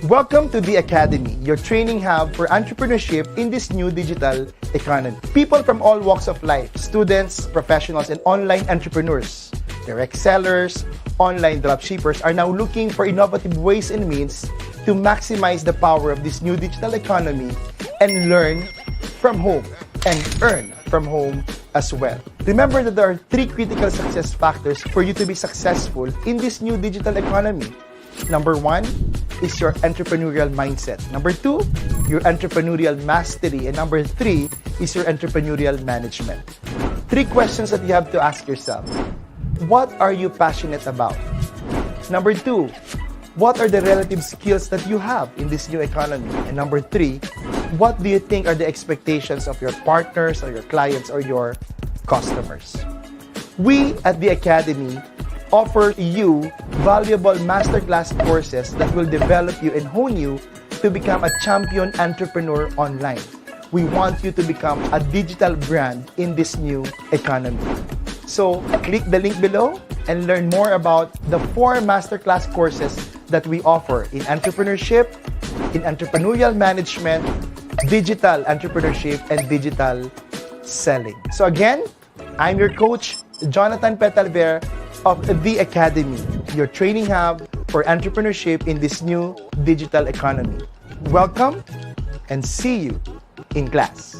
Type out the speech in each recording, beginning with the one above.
Welcome to the Academy, your training hub for entrepreneurship in this new digital economy. People from all walks of life, students, professionals, and online entrepreneurs, direct sellers, online dropshippers are now looking for innovative ways and means to maximize the power of this new digital economy and learn from home and earn from home as well. Remember that there are 3 critical success factors for you to be successful in this new digital economy. Number 1 is your entrepreneurial mindset. Number 2, your entrepreneurial mastery. And number 3 is your entrepreneurial management. 3 questions that you have to ask yourself. What are you passionate about? Number 2, what are the relative skills that you have in this new economy? And number 3, what do you think are the expectations of your partners or your clients or your customers? We at the Academy offer you valuable masterclass courses that will develop you and hone you to become a champion entrepreneur online. We want you to become a digital brand in this new economy. So click the link below and learn more about the 4 masterclass courses that we offer in entrepreneurship, in entrepreneurial management, digital entrepreneurship, and digital selling. So again, I'm your coach, Jonathan Petalver of the Academy, your training hub for entrepreneurship in this new digital economy. Welcome and see you in class.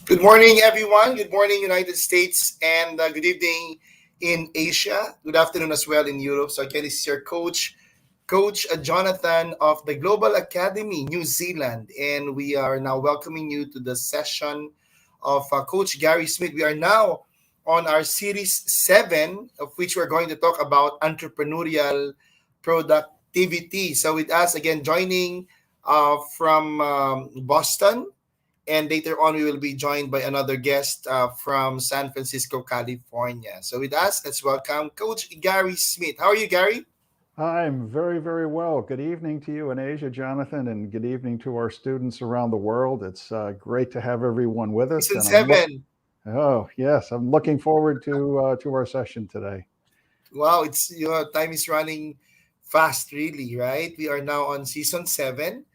Good morning, everyone. Good morning, United States, and good evening in Asia. Good afternoon as well in Europe. So again, this is your coach, Jonathan of the Global Academy, New Zealand. And we are now welcoming you to the session of Coach Gary Smith. We are now on our Series 7, of which we're going to talk about entrepreneurial productivity. So with us, again, joining from Boston, and later on, we will be joined by another guest from San Francisco, California. So with us, let's welcome Coach Gary Smith. How are you, Gary? I'm very, very well. Good evening to you in Asia, Jonathan, and good evening to our students around the world. It's great to have everyone with us. Season 7. Oh, yes. I'm looking forward to our session today. Wow, it's time is running fast, really, right? We are now on Season 7.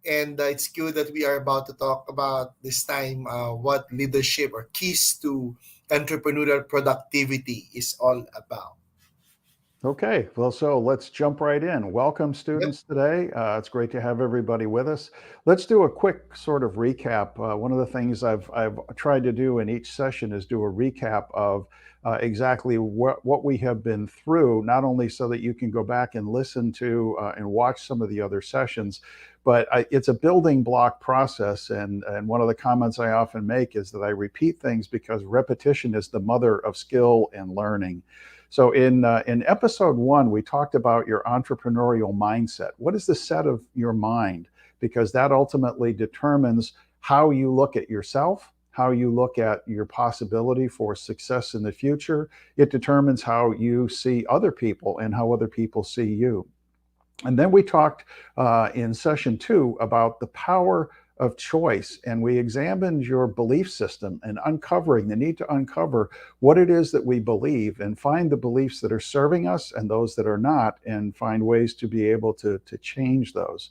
And it's good that we are about to talk about this time what leadership or keys to entrepreneurial productivity is all about. Okay, well, so let's jump right in. Welcome, students, today. It's great to have everybody with us. Let's do a quick sort of recap. One of the things I've tried to do in each session is do a recap of exactly what we have been through, not only so that you can go back and listen to and watch some of the other sessions, but it's a building block process. And one of the comments I often make is that I repeat things because repetition is the mother of skill and learning. So in episode 1, we talked about your entrepreneurial mindset. What is the set of your mind? Because that ultimately determines how you look at yourself, how you look at your possibility for success in the future. It determines how you see other people and how other people see you. And then we talked in session 2 about the power of choice, and we examined your belief system and uncovering the need to uncover what it is that we believe and find the beliefs that are serving us and those that are not, and find ways to be able to change those.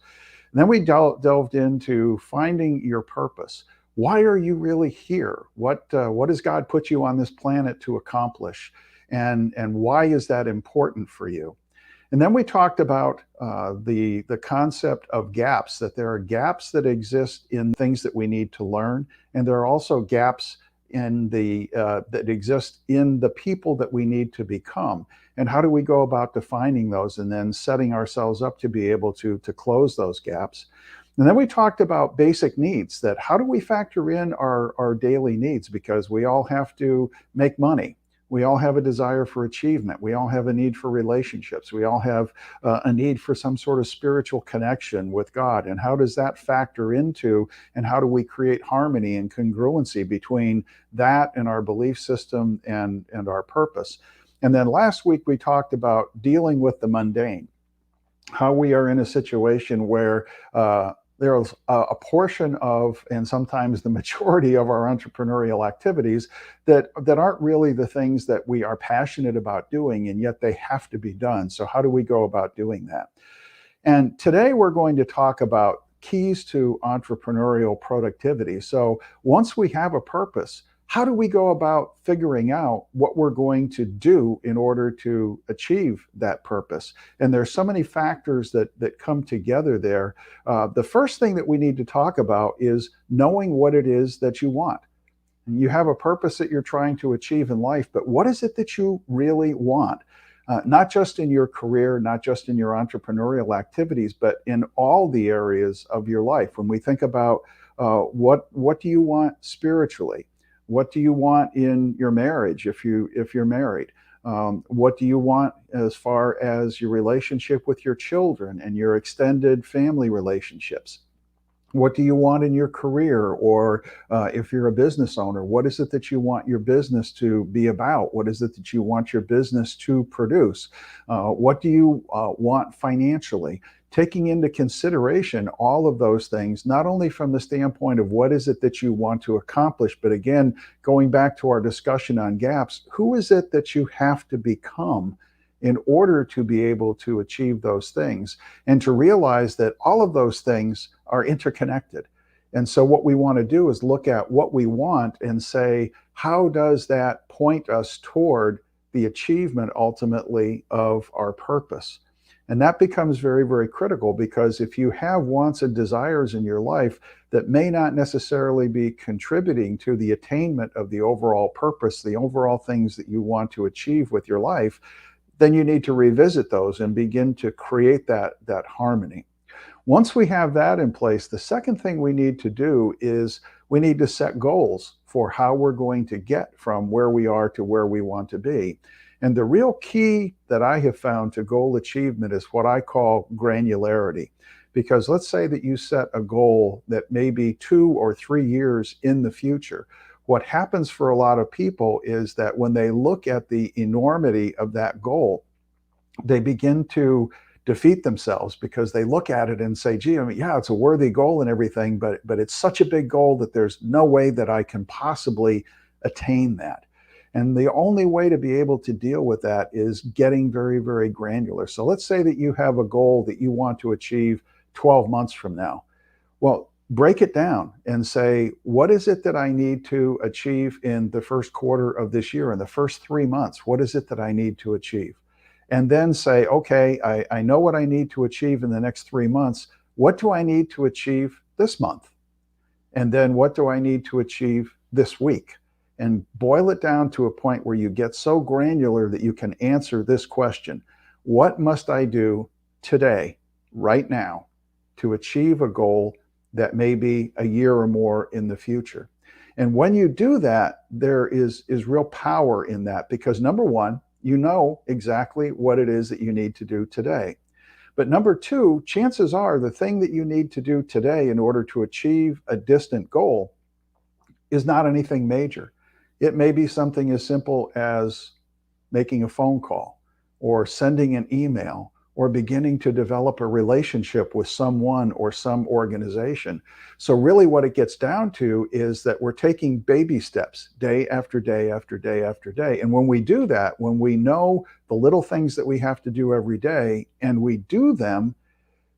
And then we delved into finding your purpose. Why are you really here? What has God put you on this planet to accomplish? And why is that important for you? And then we talked about the concept of gaps, that there are gaps that exist in things that we need to learn, and there are also gaps in that exist in the people that we need to become. And how do we go about defining those and then setting ourselves up to be able to close those gaps? And then we talked about basic needs, that how do we factor in our daily needs, because we all have to make money. We all have a desire for achievement. We all have a need for relationships. We all have a need for some sort of spiritual connection with God. And how does that factor into, and how do we create harmony and congruency between that and our belief system and our purpose? And then last week we talked about dealing with the mundane, how we are in a situation where there's a portion of, and sometimes the majority of our entrepreneurial activities that aren't really the things that we are passionate about doing, and yet they have to be done. So how do we go about doing that? And today we're going to talk about keys to entrepreneurial productivity. So once we have a purpose, how do we go about figuring out what we're going to do in order to achieve that purpose? And there's so many factors that come together there. The first thing that we need to talk about is knowing what it is that you want. You have a purpose that you're trying to achieve in life, but what is it that you really want? Not just in your career, not just in your entrepreneurial activities, but in all the areas of your life. When we think about what do you want spiritually? What do you want in your marriage if you're married? What do you want as far as your relationship with your children and your extended family relationships? What do you want in your career? Or if you're a business owner, what is it that you want your business to be about? What is it that you want your business to produce? What do you want financially? Taking into consideration all of those things, not only from the standpoint of what is it that you want to accomplish, but again, going back to our discussion on gaps, who is it that you have to become in order to be able to achieve those things, and to realize that all of those things are interconnected. And so what we want to do is look at what we want and say, how does that point us toward the achievement ultimately of our purpose? And that becomes very, very critical, because if you have wants and desires in your life that may not necessarily be contributing to the attainment of the overall purpose, the overall things that you want to achieve with your life, then you need to revisit those and begin to create that harmony. Once we have that in place, the second thing we need to do is we need to set goals for how we're going to get from where we are to where we want to be. And the real key that I have found to goal achievement is what I call granularity. Because let's say that you set a goal that may be 2 or 3 years in the future. What happens for a lot of people is that when they look at the enormity of that goal, they begin to defeat themselves, because they look at it and say, gee, I mean, yeah, it's a worthy goal and everything, but it's such a big goal that there's no way that I can possibly attain that. And the only way to be able to deal with that is getting very, very granular. So let's say that you have a goal that you want to achieve 12 months from now. Well, break it down and say, what is it that I need to achieve in the first quarter of this year, in the first 3 months? What is it that I need to achieve? And then say, okay, I know what I need to achieve in the next 3 months. What do I need to achieve this month? And then what do I need to achieve this week? And boil it down to a point where you get so granular that you can answer this question: what must I do today, right now, to achieve a goal that may be a year or more in the future? And when you do that, there is real power in that, because number one, you know exactly what it is that you need to do today. But number two, chances are the thing that you need to do today in order to achieve a distant goal is not anything major. It may be something as simple as making a phone call, or sending an email, or beginning to develop a relationship with someone or some organization. So really what it gets down to is that we're taking baby steps day after day after day after day. And when we do that, when we know the little things that we have to do every day and we do them,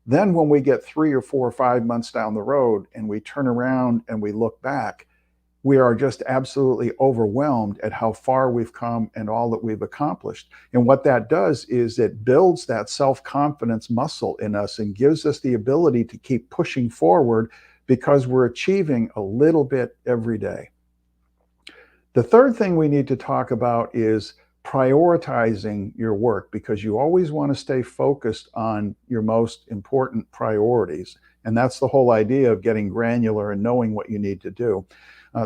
then when we get 3 or 4 or 5 months down the road and we turn around and we look back, we are just absolutely overwhelmed at how far we've come and all that we've accomplished. And what that does is it builds that self-confidence muscle in us and gives us the ability to keep pushing forward, because we're achieving a little bit every day. The third thing we need to talk about is prioritizing your work, because you always want to stay focused on your most important priorities. And that's the whole idea of getting granular and knowing what you need to do.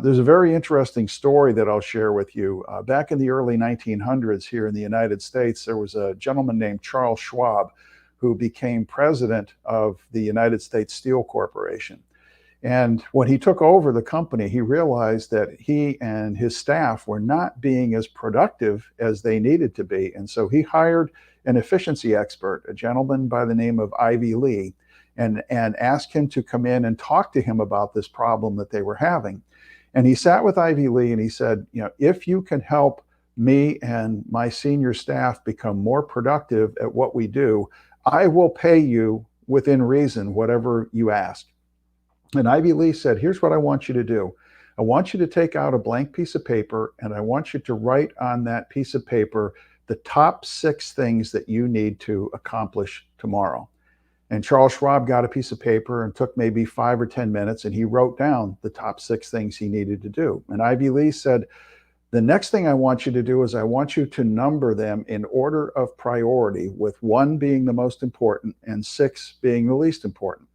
There's a very interesting story that I'll share with you. Back in the early 1900s here in the United States, there was a gentleman named Charles Schwab who became president of the United States Steel Corporation. And when he took over the company, he realized that he and his staff were not being as productive as they needed to be. And so he hired an efficiency expert, a gentleman by the name of Ivy Lee, and asked him to come in and talk to him about this problem that they were having. And he sat with Ivy Lee and he said, if you can help me and my senior staff become more productive at what we do, I will pay you within reason whatever you ask. And Ivy Lee said, here's what I want you to do. I want you to take out a blank piece of paper and I want you to write on that piece of paper the top 6 things that you need to accomplish tomorrow. And Charles Schwab got a piece of paper and took maybe 5 or 10 minutes and he wrote down the top 6 things he needed to do. And Ivy Lee said, the next thing I want you to do is I want you to number them in order of priority, with 1 being the most important and 6 being the least important.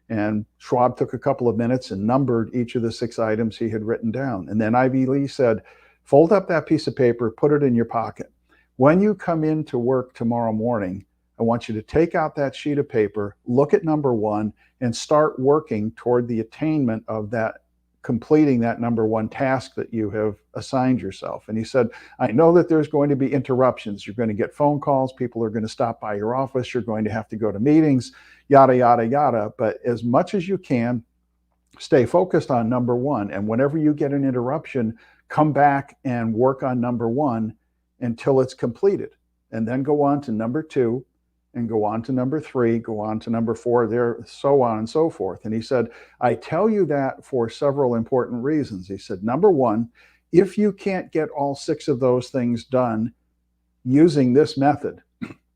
And Schwab took a couple of minutes and numbered each of the 6 items he had written down. And then Ivy Lee said, fold up that piece of paper, put it in your pocket. When you come in to work tomorrow morning, I want you to take out that sheet of paper, look at number 1, and start working toward the attainment of that, completing that number 1 task that you have assigned yourself. And he said, I know that there's going to be interruptions. You're going to get phone calls. People are going to stop by your office. You're going to have to go to meetings, yada, yada, yada. But as much as you can, stay focused on number 1. And whenever you get an interruption, come back and work on number 1 until it's completed. And then go on to number 2, and go on to number 3, go on to number 4, there, so on and so forth. And he said, I tell you that for several important reasons. He said, number 1, if you can't get all 6 of those things done using this method,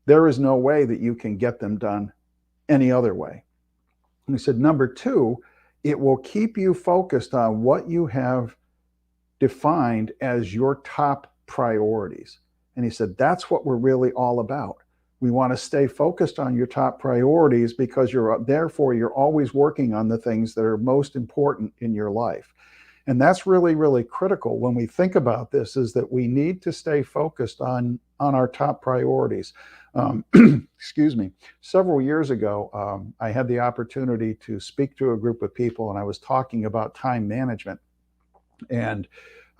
there is no way that you can get them done any other way. And he said, number 2, it will keep you focused on what you have defined as your top priorities. And he said, that's what we're really all about. We want to stay focused on your top priorities because therefore you're always working on the things that are most important in your life. And that's really, really critical when we think about this, is that we need to stay focused on our top priorities. Excuse me. Several years ago, I had the opportunity to speak to a group of people and I was talking about time management. And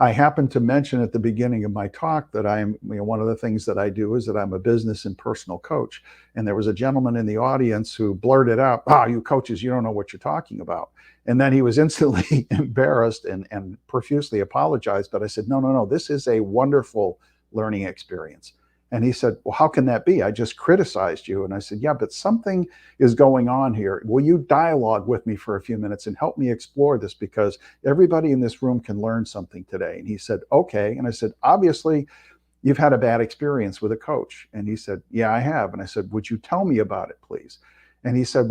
I happened to mention at the beginning of my talk that one of the things that I do is that I'm a business and personal coach. And there was a gentleman in the audience who blurted out, you coaches, you don't know what you're talking about. And then he was instantly embarrassed and profusely apologized. But I said, no, this is a wonderful learning experience. And he said, well, how can that be? I just criticized you. And I said, yeah, but something is going on here. Will you dialogue with me for a few minutes and help me explore this? Because everybody in this room can learn something today. And he said, okay. And I said, obviously, you've had a bad experience with a coach. And he said, yeah, I have. And I said, would you tell me about it, please? And he said,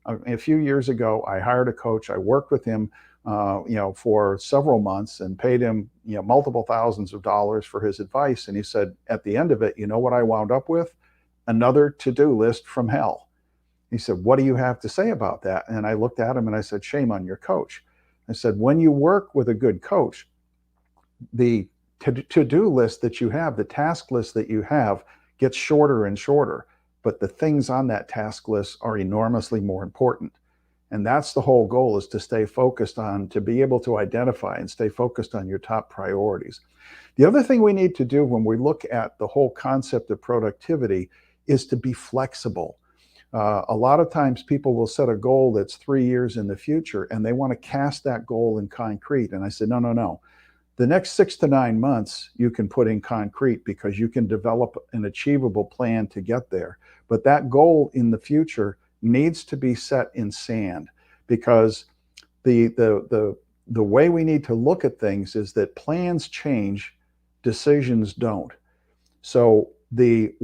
a few years ago, I hired a coach. I worked with him for several months and paid him, multiple thousands of dollars for his advice. And he said, at the end of it, you know what I wound up with? Another to-do list from hell. He said, what do you have to say about that? And I looked at him and I said, shame on your coach. I said, when you work with a good coach, the to-do list that you have, the task list that you have gets shorter and shorter, but the things on that task list are enormously more important. And that's the whole goal, is to stay focused on, to be able to identify and stay focused on your top priorities. The other thing we need to do when we look at the whole concept of productivity is to be flexible. A lot of times people will set a goal that's 3 years in the future and they want to cast that goal in concrete. And I said, no. The next 6 to 9 months you can put in concrete because you can develop an achievable plan to get there. But that goal in the future needs to be set in sand, because the way we need to look at things is that plans change, decisions don't. So the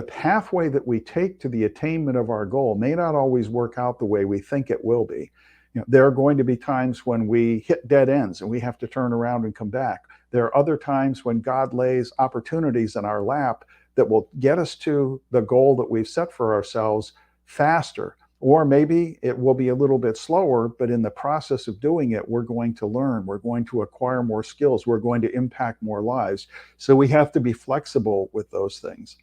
pathway that we take to the attainment of our goal may not always work out the way we think it will be. There are going to be times when we hit dead ends and we have to turn around and come back. There are other times when God lays opportunities in our lap that will get us to the goal that we've set for ourselves faster. Or maybe it will be a little bit slower, but in the process of doing it, we're going to learn, we're going to acquire more skills, we're going to impact more lives. So we have to be flexible with those things.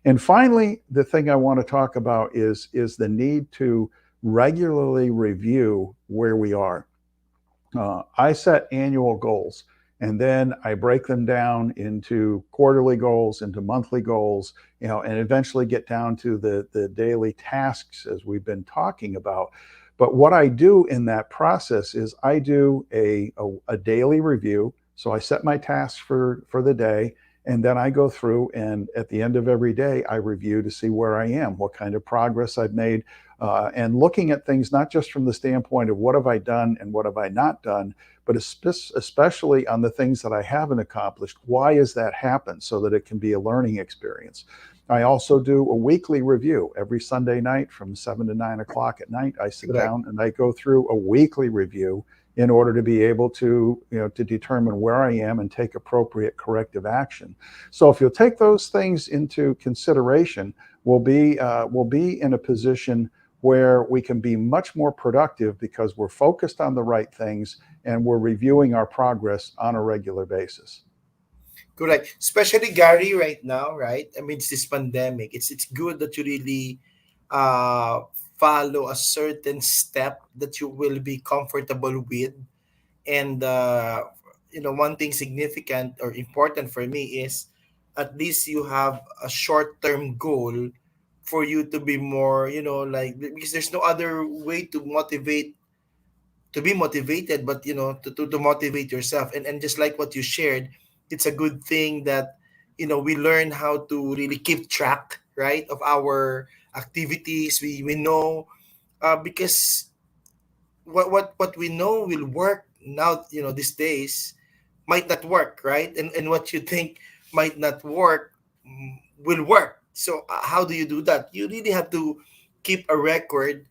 And finally, the thing I want to talk about is the need to regularly review where we are. I set annual goals, and then I break them down into quarterly goals, into monthly goals, and eventually get down to the daily tasks as we've been talking about. But what I do in that process is I do a daily review. So I set my tasks for the day, and then I go through, and at the end of every day, I review to see where I am, what kind of progress I've made, and looking at things not just from the standpoint of what have I done and what have I not done, but especially on the things that I haven't accomplished. Why has that happened? So that it can be a learning experience. I also do a weekly review every Sunday night from 7 to 9 o'clock at night. I sit Correct. down and I go through a weekly review in order to be able to, to determine where I am and take appropriate corrective action. So if you'll take those things into consideration, we'll be in a position where we can be much more productive because we're focused on the right things and we're reviewing our progress on a regular basis. Correct. Especially Gary right now, right? Amidst this pandemic, it's good that you really uh follow a certain step that you will be comfortable with. And one thing significant or important for me is at least you have a short-term goal for you to be more, like, because there's no other way to be motivated, but to motivate yourself. And just like what you shared, it's a good thing that we learn how to really keep track, right, of our activities. We know, because what we know will work now, these days, might not work, right? And what you think might not work, will work. So how do you do that? You really have to keep a record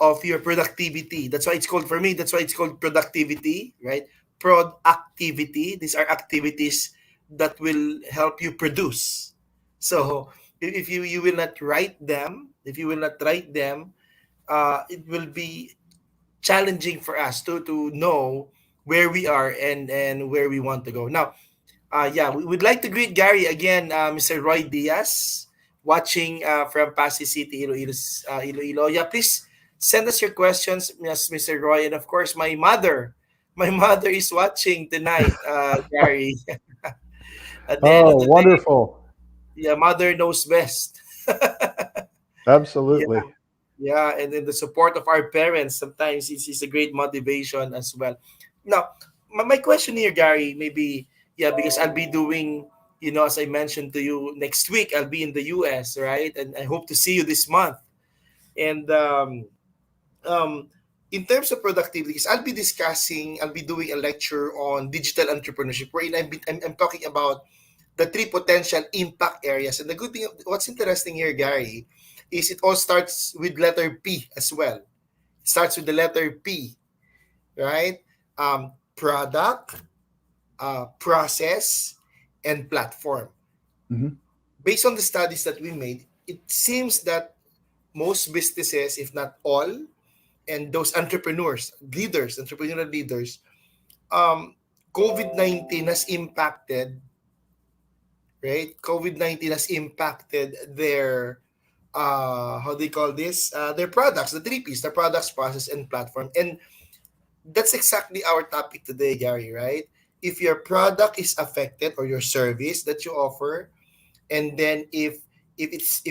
of your productivity. That's why it's called, for me, that's why it's called productivity, right? Productivity. These are activities that will help you produce. So if you will not write them, it will be challenging for us to know where we are and where we want to go. Now, yeah, we would like to greet Gary again, Mr. Roy Diaz, watching from Pasig City, Iloilo. Iloilo. Yeah, please send us your questions, Mr. Roy, and of course, my mother. My mother is watching tonight, Gary. At the end of Oh, the day, wonderful. yeah, mother knows best. Yeah, Absolutely. yeah, and then the support of our parents sometimes is a great motivation as well. Now, my question here, Gary, maybe, yeah, because I'll be doing, as I mentioned to you, next week I'll be in the US, right? And I hope to see you this month. And um, in terms of productivity, 'cause I'll be doing a lecture on digital entrepreneurship, wherein I'm talking about the three potential impact areas. And the good thing, what's interesting here, Gary, is it all starts with letter P as well. It starts with the letter P, right? Product, process, and platform. Mhm. Based on the studies that we made, it seems that most businesses, if not all, and those entrepreneurial leaders, um, COVID-19 has impacted, right? COVID-19 has impacted their, how do you call this? Their products, the three P's, the products, process, and platform. And that's exactly our topic today, Gary, right? If your product is affected or your service that you offer, and then if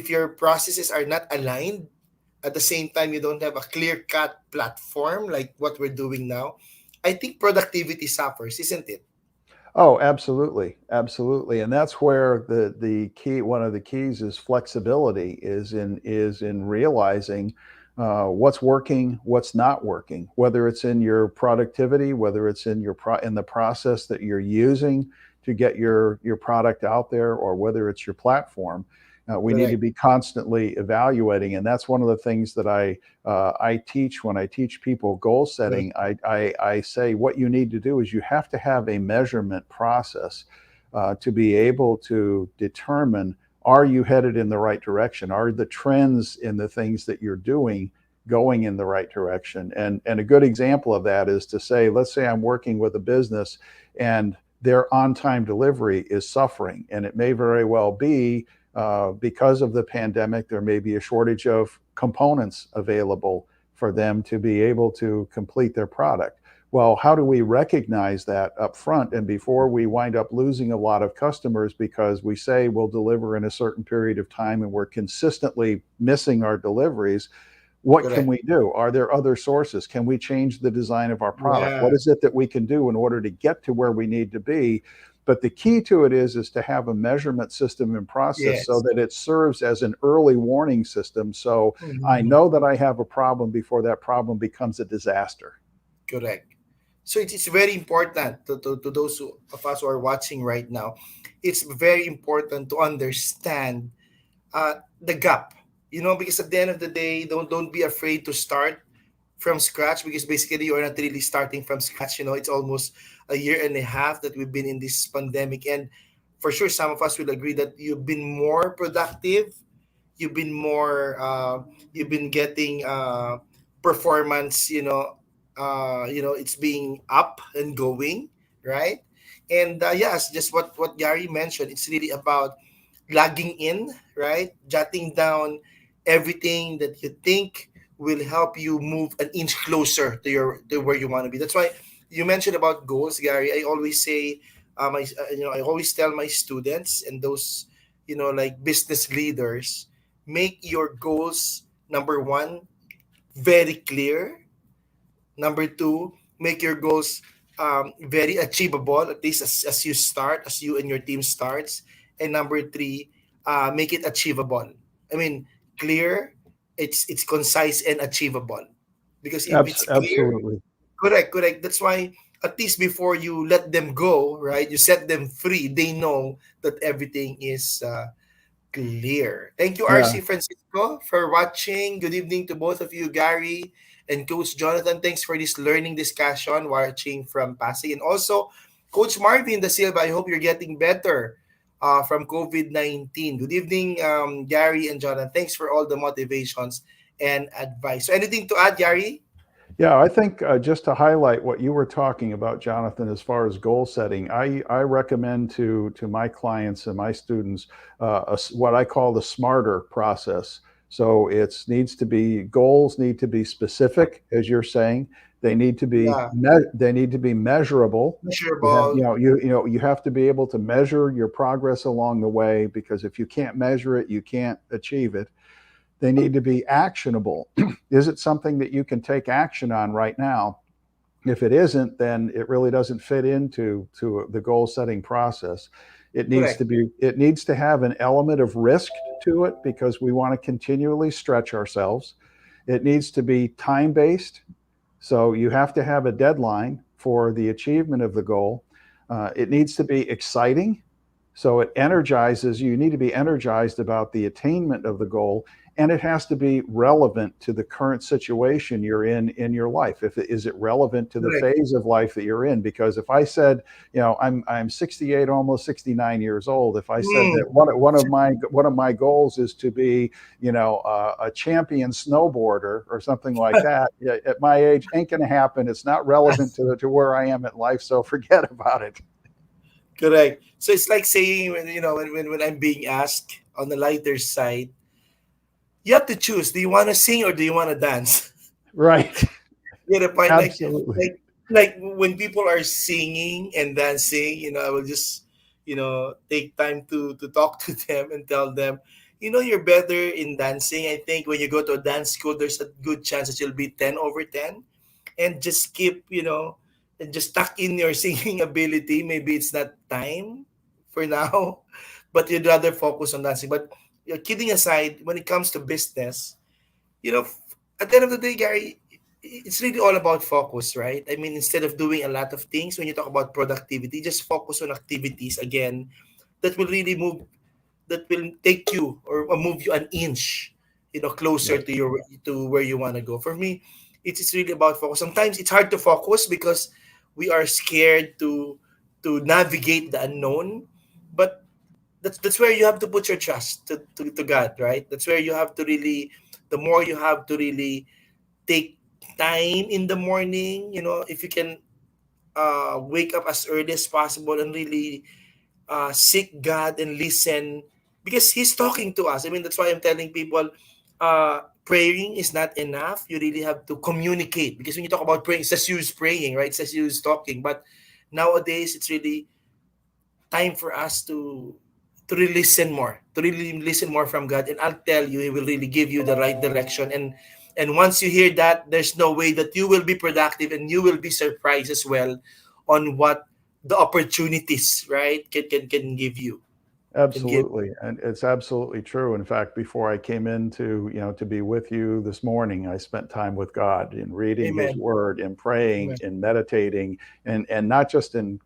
your processes are not aligned, at the same time you don't have a clear cut platform like what we're doing now, I think productivity suffers, isn't it? Oh, absolutely, absolutely, and that's where the key, one of the keys, is flexibility. Is in realizing what's working, what's not working, whether it's in your productivity, whether it's in in the process that you're using to get your product out there, or whether it's your platform. We need to Correct. be constantly evaluating, and that's one of the things that I teach when I teach people goal Correct. setting. I say what you need to do is you have to have a measurement process to be able to determine, are you headed in the right direction? Are the trends in the things that you're doing going in the right direction. And a good example of that is to say, let's say I'm working with a business and their on-time delivery is suffering, and it may very well be because of the pandemic, there may be a shortage of components available for them to be able to complete their product. Well, how do we recognize that up front and before we wind up losing a lot of customers because we say we'll deliver in a certain period of time and we're consistently missing our deliveries? What can Correct. we do? Are there other sources? Can we change the design of our product? Yeah. What is it that we can do in order to get to where we need to be? But the key to it is to have a measurement system and process so Yes. that it serves as an early warning system. So I Mhm. know that I have a problem before that problem becomes a disaster. Correct. So it is very important to those of us who are watching right now. It's very important to understand the gap. Because at the end of the day, don't be afraid to start from scratch, because basically you're not really starting from scratch. It's almost a year and a half that we've been in this pandemic, and for sure some of us will agree that you've been more productive, you've been more you've been getting performance, it's being up and going, right? And yes, just what Gary mentioned, it's really about logging in, right? Jotting down everything that you think will help you move an inch closer to where you want to be. That's why you mentioned about goals, Gary. I always say, I always tell my students and those, like business leaders, make your goals, number one, very clear. Number two, make your goals very achievable, at least as you and your team starts. And number three, make it achievable. I mean, clear, it's concise and achievable. Because if it's clear, Absolutely. correct, correct. That's why at least before you let them go, right, you set them free, they know that everything is clear. Thank you, Yeah. RC Francisco, for watching. Good evening to both of you, Gary and Coach Jonathan. Thanks for this learning discussion watching from Pasig. And also, Coach Marvin Da Silva, I hope you're getting better from COVID-19. Good evening, Gary and Jonathan. Thanks for all the motivations and advice. So, anything to add, Gary? Yeah, I think just to highlight what you were talking about, Jonathan, as far as goal setting, I recommend to my clients and my students what I call the smarter process. So it needs to be goals need to be specific, as you're saying. They need to be Yeah, they need to be measurable. measurable. You have to be able to measure your progress along the way, because if you can't measure it, you can't achieve it. They need to be actionable. Is it something that you can take action on right now? If it isn't, then it really doesn't fit into the goal setting process. Correct. It needs to have an element of risk to it, because we want to continually stretch ourselves. It needs to be time based, so you have to have a deadline for the achievement of the goal. It needs to be exciting, so it energizes you. You need to be energized about the attainment of the goal, and it has to be relevant to the current situation you're in your life. If it is it relevant to the Correct. phase of life that you're in? Because if I said, I'm 68, almost 69 years old. If I said that Mm, one of my goals is to be, a champion snowboarder or something like that, yeah, at my age, ain't going to happen. It's not relevant to where I am in life. So forget about it. correct. So it's like saying, when I'm being asked on the lighter side, you have to choose. Do you want to sing or do you want to dance? Right. Get a point? Absolutely. Like when people are singing and dancing, I will just, take time to talk to them and tell them, you're better in dancing. I think when you go to a dance school, there's a good chance that you'll be 10/10, and just keep, and just tuck in your singing ability. Maybe it's not time for now, but you'd rather focus on dancing. But kidding aside, when it comes to business, you know, at the end of the day, Gary, it's really all about focus, right? I mean, instead of doing a lot of things, when you talk about productivity, just focus on activities again that will really move, that will take you or move you an inch, closer Right. to where you want to go. For me, it's really about focus. Sometimes it's hard to focus because we are scared to navigate the unknown, but that's where you have to put your trust to God, right? That's where you have to really, the more you have to really take time in the morning, if you can wake up as early as possible and really seek God and listen because He's talking to us. I mean, that's why I'm telling people praying is not enough. You really have to communicate because when you talk about praying, it's just you praying, right? It's just you talking. But nowadays, it's really time for us to really listen more, to really listen more from God. And I'll tell you, He will really give you the right direction. And once you hear that, there's no way that you will be productive and you will be surprised as well on what the opportunities, right, can give you. Can give. Absolutely, and it's absolutely true. In fact, before I came into, to be with you this morning, I spent time with God in reading His Amen. Word, in praying, Amen. in meditating, and not just in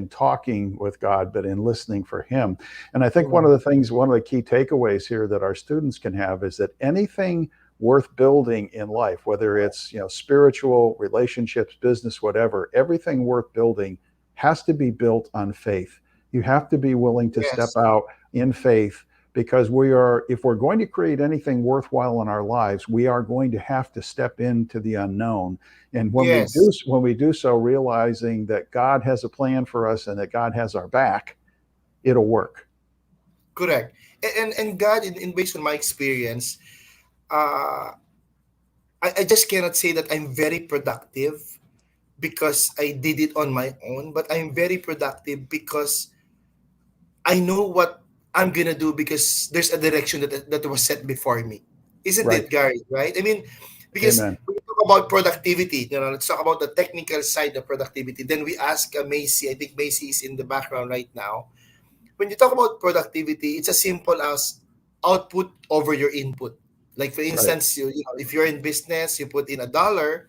talking with God, but in listening for Him. And I think Amen. one of the key takeaways here that our students can have is that anything worth building in life, whether it's spiritual, relationships, business, whatever, everything worth building has to be built on faith. You have to be willing to step Yes. out in faith because if we're going to create anything worthwhile in our lives, we are going to have to step into the unknown. And Yes. when we do so, realizing that God has a plan for us and that God has our back, it'll work. Correct. And God, based on my experience, uh, I just cannot say that I'm very productive because I did it on my own, but I'm very productive because I know what I'm gonna do because there's a direction that was set before me. Isn't Right. it, Gary? Right? I mean, because Amen. when we talk about productivity, let's talk about the technical side of productivity. Then we ask Macy. I think Macy is in the background right now. When you talk about productivity, it's as simple as output over your input. Like for Right. instance, if you're in business, you put in $1,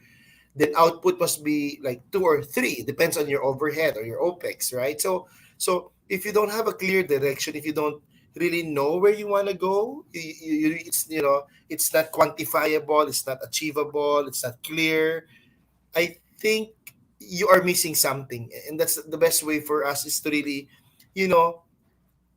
then output must be like two or three. It depends on your overhead or your OPEX, right? So if you don't have a clear direction, if you don't really know where you want to go, it's not quantifiable, it's not achievable, it's not clear. I think you are missing something, and that's the best way for us is to really, you know,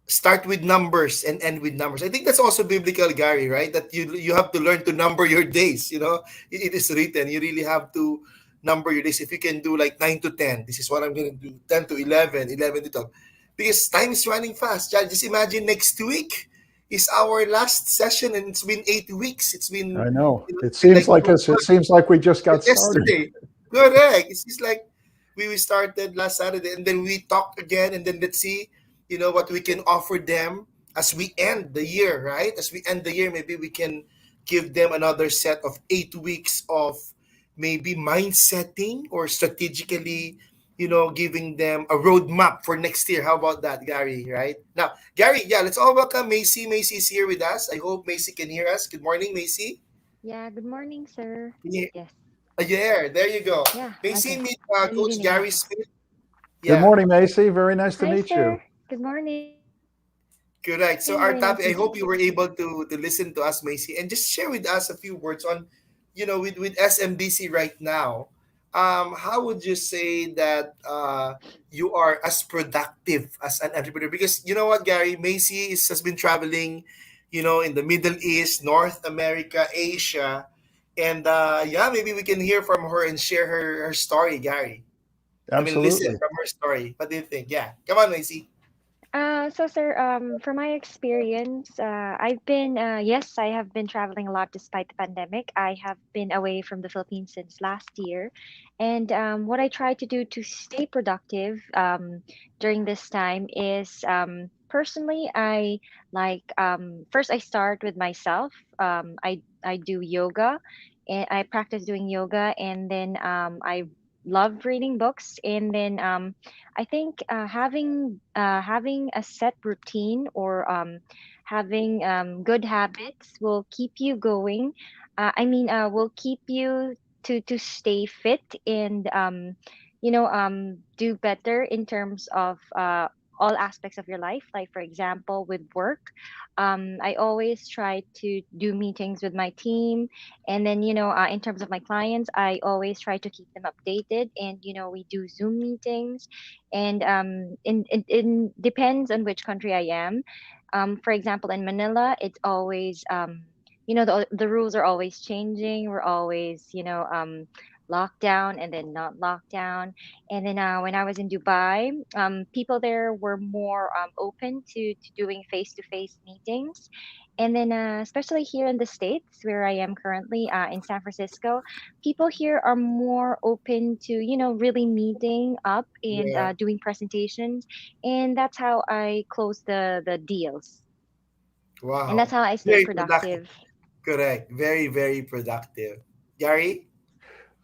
start with numbers and end with numbers. I think that's also biblical, Gary, right? That you have to learn to number your days. It is written. You really have to number your days. If you can do like 9 to 10, this is what I'm gonna do. 10 to 11, 11 to 12, because time is running fast. Just imagine next week is our last session, and it's been 8 weeks. It's been I know. it's been like It seems like we just got started. yesterday. Correct. It's just like we started last Saturday and then we talked again and then let's see, what we can offer them as we end the year, right? As we end the year, maybe we can give them another set of 8 weeks of maybe mind setting or strategically, giving them a roadmap for next year. How about that, Gary? Right now, Gary, yeah, let's all welcome Macy. Macy is here with us. I hope Macy can hear us. Good morning, Macy. Yeah, good morning, sir. Can you Yes. Yeah, there you go. Yeah, May see okay. meet Early Coach evening Gary now. Smith. Good Yeah, morning, Macy. Very nice to Hi, meet you. sir. Good morning. correct. So our Very nice topic, to I meet hope you. you were able to listen to us, Macy, and just share with us a few words on, with SMBC right now. How would you say that you are as productive as an entrepreneur? Because you know what, Gary, has been traveling, in the Middle East, North America, Asia, and yeah, maybe we can hear from her and share her story, Gary. I mean, listen Absolutely. from her story. What do you think? Yeah, come on, Macy. So sir, from my experience, yes, I have been traveling a lot despite the pandemic. I have been away from the Philippines since last year, and what I try to do to stay productive during this time is personally, I first I start with myself. I do yoga, and I practice doing yoga, and then I love reading books, and then I think having a set routine or having good habits will keep you going. Will keep you to stay fit and do better in terms of all aspects of your life. Like for example, with work, I always try to do meetings with my team, and then in terms of my clients, I always try to keep them updated, and we do Zoom meetings, and in depends on which country I am. For example, in Manila, it's always the rules are always changing. We're always, locked down and then not locked down. And then when I was in Dubai, people there were more open to doing face-to-face meetings. And then especially here in the States, where I am currently in San Francisco, people here are more open to, really meeting up and Yeah. doing presentations. And that's how I close the deals. And that's Wow. how I stay Very productive. productive. Correct. Very, very productive. Gary?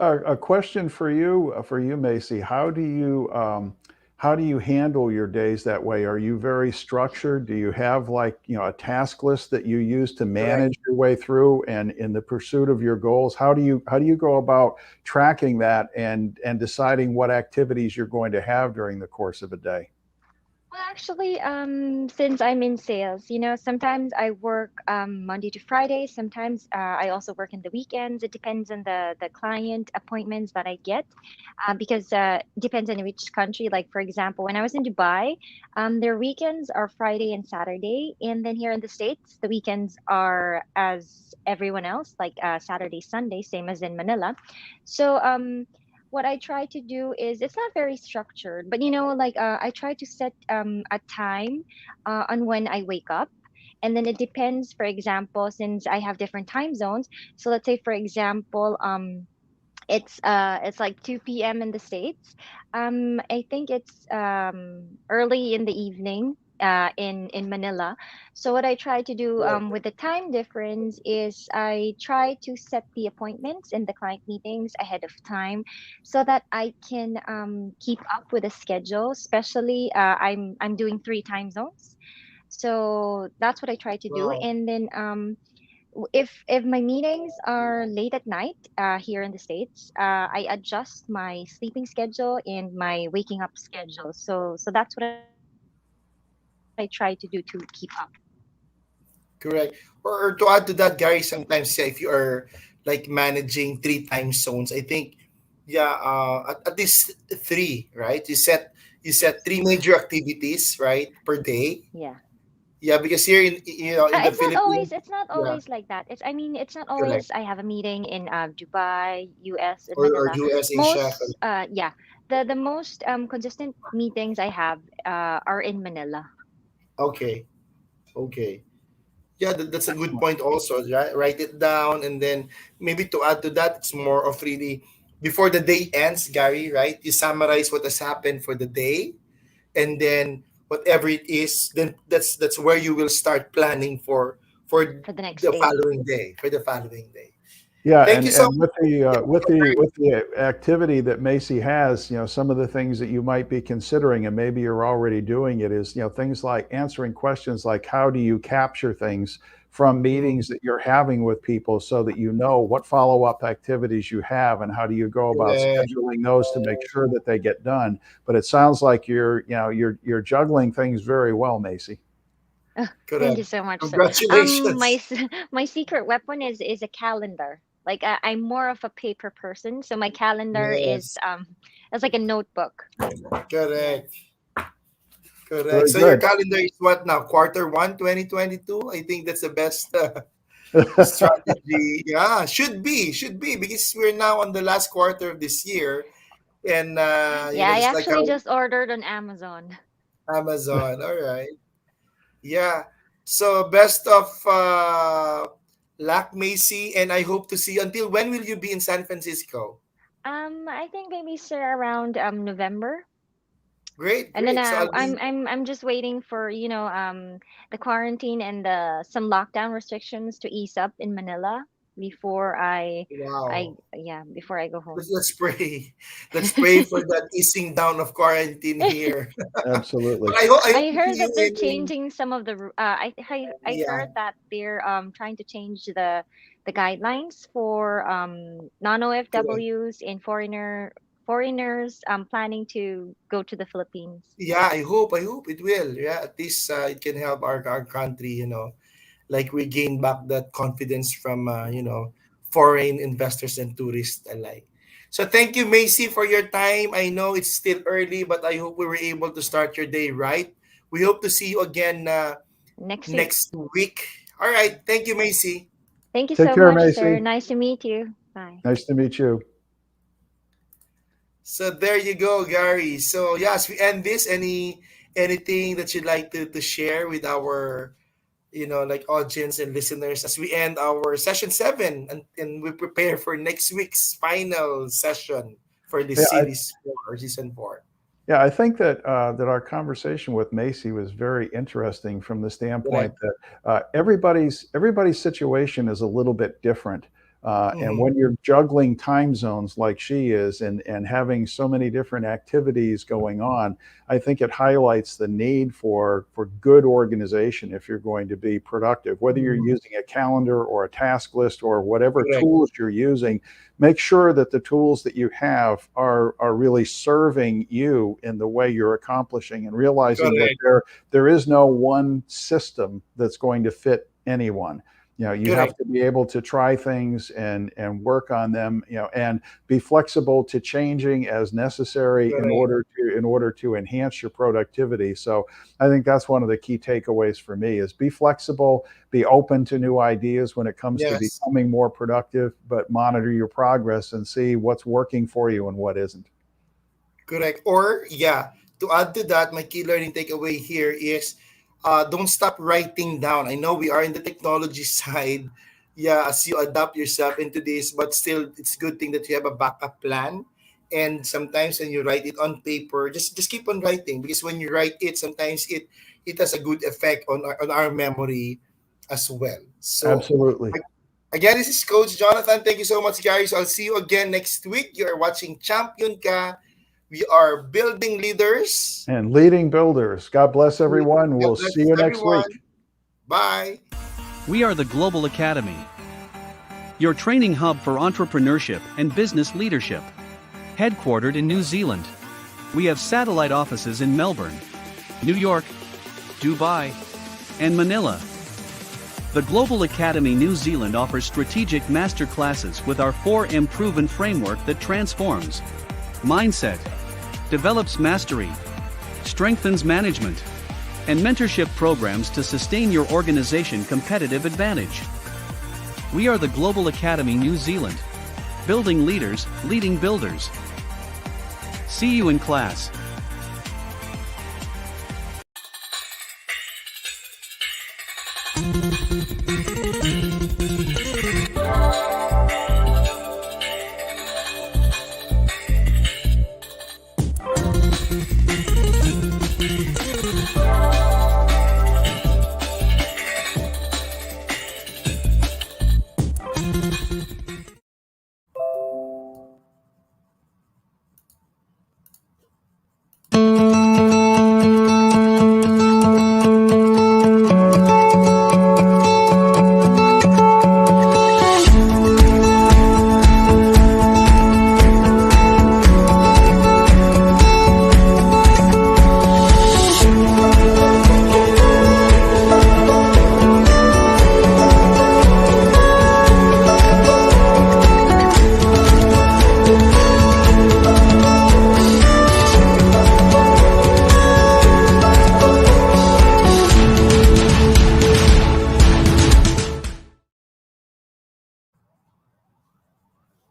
A question for you, Macy. How do you handle your days that way? Are you very structured? Do you have like, a task list that you use to Correct. manage your way through and in the pursuit of your goals? How do you go about tracking that and deciding what activities you're going to have during the course of a day? Well, actually, since I'm in sales, sometimes I work Monday to Friday. Sometimes I also work in the weekends. It depends on the client appointments that I get, because it depends on which country. Like for example, when I was in Dubai, their weekends are Friday and Saturday, and then here in the States, the weekends are as everyone else, like Saturday, Sunday, same as in Manila. So what I try to do is it's not very structured, but like I try to set a time on when I wake up. And then it depends, for example, since I have different time zones. So let's say, for example, it's like 2 p.m. in the States. I think it's early in the evening in Manila. So what I try to do Correct. with the time difference is I try to set the appointments and the client meetings ahead of time so that I can keep up with the schedule. Especially I'm doing three time zones. So that's what I try to do. Wow. And then if my meetings are late at night here in the States, I adjust my sleeping schedule and my waking up schedule. So that's what I try to do to keep up. Correct. Or to add to that, Gary, sometimes yeah, if you are like managing three time zones, I think yeah, at least three, right? You set three major activities, right, per day. Yeah. Yeah, because here in in the It's not Philippines, always. It's not yeah, always like that. I mean, it's not correct. always. I have a meeting in Dubai, US, and Or Manila. US Asia. Most, yeah, the most consistent meetings I have are in Manila. Okay, okay. Yeah, that's a good point also. Write it down, and then maybe to add to that, it's more of really before the day ends, Gary, right? You summarize what has happened for the day, and then whatever it is, then that's where you will start planning for For the next the day. following day. For the following day. Yeah, Thank you so and much. with the Yeah, activity that Macy has, some of the things that you might be considering, and maybe you're already doing it, is things like answering questions like how do you capture things from mm, meetings that you're having with people, so that you know what follow-up activities you have, and how do you go about correct, scheduling those to make sure that they get done. But it sounds like you're juggling things very well, Macy. Thank correct. you so much, sir. Congratulations. My secret weapon is a calendar. Like I'm more of a paper person, so my calendar is Yes, it's like a notebook. Yes. correct. Correct. Very So your good. calendar is what now? Quarter one, 2022. I think that's the best strategy. Yeah, should be because we're now on the last quarter of this year, and Yeah, I just like actually how just ordered on Amazon. Amazon. All right. Yeah. So best of luck, Macy, and I hope to see you. Until when will you be in San Francisco? I think maybe sir around November. Great, And then great. So I'll be I'm just waiting for, the quarantine and the some lockdown restrictions to ease up in Manila before I wow. yeah, before I go home. Let's pray. Let's pray for that easing down of quarantine here. But Absolutely. I hope I to see heard you that they're in changing some of the I yeah, heard that they're trying to change the guidelines for correct. non-OFWs and foreigners planning to go to the Philippines. Yeah, I hope it will. Yeah, at least it can help our country, like we gain back that confidence from foreign investors and tourists alike. So thank you, Macy, for your time. I know it's still early, but I hope we were able to start your day right. We hope to see you again Next week. next week. All right, thank you, Macy. Thank you Take so care, much, sir. Macy. Nice to meet you. Bye. Nice to meet you. So there you go, Gary. So yes, we end this. Anything that you'd like to share with our like audience and listeners as we end our session 7, and we prepare for next week's final session for the Yeah, series 4 or season 4. Yeah, I think that that our conversation with Macy was very interesting from the standpoint Correct. that everybody's situation is a little bit different. And Mm-hmm. when you're juggling time zones like she is and having so many different activities going on, I think it highlights the need for good organization if you're going to be productive. Whether you're Mm-hmm. using a calendar or a task list or whatever Correct. tools you're using, make sure that the tools that you have are really serving you in the way you're accomplishing, and realizing that Correct. there is no one system that's going to fit anyone. You have Correct. to be able to try things and work on them, and be flexible to changing as necessary Correct. in order to enhance your productivity. So I think that's one of the key takeaways for me is be flexible, be open to new ideas when it comes to Yes. becoming more productive, but monitor your progress and see what's working for you and what isn't. Correct. Or, yeah, to add to that, my key learning takeaway here is don't stop writing down. I know we are in the technology side, yeah, as you adapt yourself into this, but still, it's a good thing that you have a backup plan. And sometimes when you write it on paper, just keep on writing, because when you write it, sometimes it has a good effect on our memory as well. So, Absolutely. again, this is Coach Jonathan. Thank you so much, guys. I'll see you again next week. You are watching Champion Ka. We are building leaders. And leading builders. God bless everyone. God We'll bless see you next week. everyone. Bye. We are the Global Academy, your training hub for entrepreneurship and business leadership. Headquartered in New Zealand, we have satellite offices in Melbourne, New York, Dubai, and Manila. The Global Academy New Zealand offers strategic masterclasses with our 4M proven framework that transforms mindset, develops mastery, strengthens management, and mentorship programs to sustain your organization competitive advantage. We are the Global Academy New Zealand, building leaders, leading builders. See you in class.